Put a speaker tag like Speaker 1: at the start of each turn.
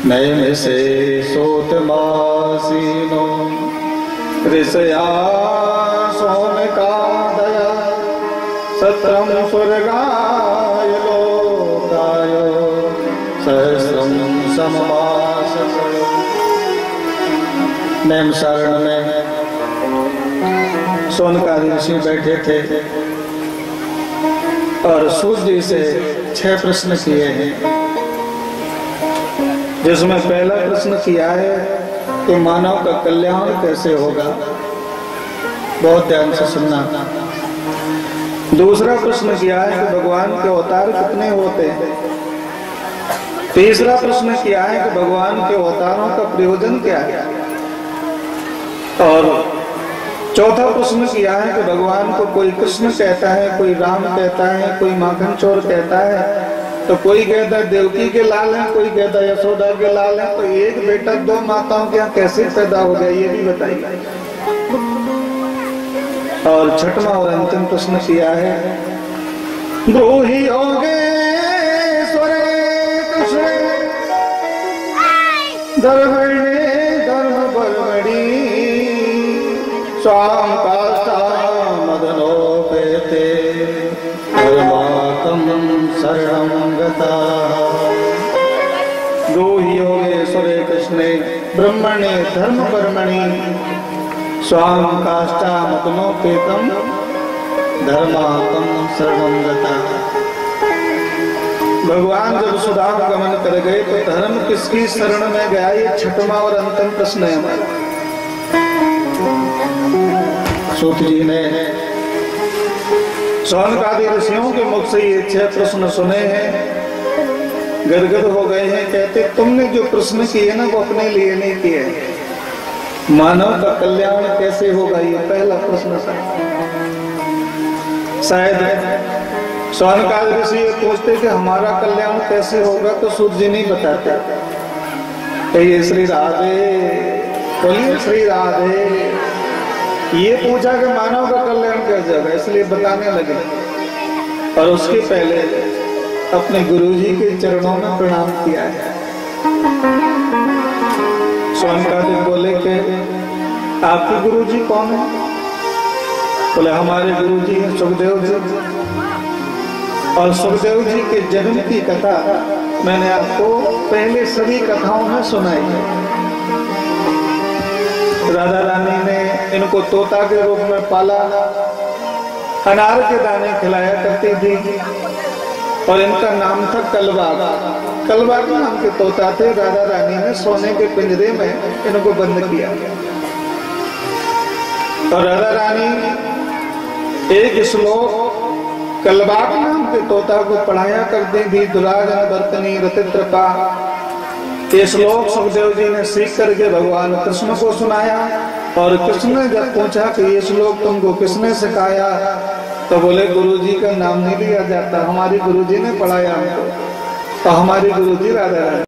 Speaker 1: नैन से सोत मासीनो ऋषया सोम का दया सत्रम स्वर्गाय लोकाय सहस्रम सममास। नैम शरण में सोनकादि ऋषि बैठे थे और सूर्य जी से 6 प्रश्न किए हैं, जिसमें पहला प्रश्न किया है कि मानव का कल्याण कैसे होगा। बहुत ध्यान से सुनना। दूसरा प्रश्न किया है कि भगवान के अवतार कितने होते हैं। तीसरा प्रश्न किया है कि भगवान के अवतारों का प्रयोजन क्या है। और चौथा प्रश्न किया है कि भगवान को कोई कृष्ण कहता है, कोई राम कहता है, कोई माखन चोर कहता है, तो कोई कहता है देवकी के लाल हैं, कोई कहता है यशोदा के लाल हैं। तो एक बेटा 2 माताओं के यहाँ कैसे पैदा हो गया, ये भी बताइए। और छठवां और अंतिम प्रश्न किया है ब्रूहि योगेश्वरे कृष्ण धर्मणे धर्म परमणि स्वाम मदनोपेते धर्माकं शरणं गता। ब्रूहि योगेश्वरे कृष्णे ब्रह्मणे धर्म परमणि स्वाम काष्ठामतनोपेतं धर्माकं शरणं गता। भगवान जब सुधाम गमन कर गए तो धर्म किसकी शरण में गया, ये छठवां और अंतिम प्रश्न है हमारा। सूत जी ने शौनकादि ऋषियों के मुख से ये 6 प्रश्न सुने हैं, गदगद हो गए हैं। कहते तुमने जो प्रश्न किए ना वो अपने लिए नहीं किए। मानव का कल्याण कैसे होगा, ये पहला प्रश्न था। शायद शौनकादि ऋषि ये पूछते कि हमारा कल्याण कैसे होगा, तो सूत जी नहीं बताते। ये श्री राधे बोलिए, श्री राधे। ये पूछा कि मानव का कल्याण कैसे होगा, इसलिए बताने लगे। और उसके पहले अपने गुरुजी के चरणों में प्रणाम किया है। शौनकादि बोले कि आपके गुरुजी कौन है। बोले हमारे गुरुजी हैं सुखदेव जी। और सुखदेव जी के जन्म की कथा मैंने आपको पहले सभी कथाओं में सुनाई है। राधा रानी ने इनको तोता के रूप में पाला, अनार के दाने खिलाया करती थी और इनका नाम था कलबाग। कलबाग नाम के तोता थे। राधा रानी ने सोने के पिंजरे में इनको बंद किया और राधा रानी एक श्लोक कलबाग नाम के तोता को पढ़ाया करती थी। दुराजन बर्तनी रतित्रपा। ये श्लोक सुखदेव जी ने सीख करके भगवान कृष्ण को सुनाया। और कृष्ण ने जब पूछा कि ये श्लोक तुमको किसने सिखाया, तो बोले गुरुजी का नाम नहीं लिया जाता, हमारी गुरुजी ने पढ़ाया हमको। तो हमारी गुरुजी राधा रानी।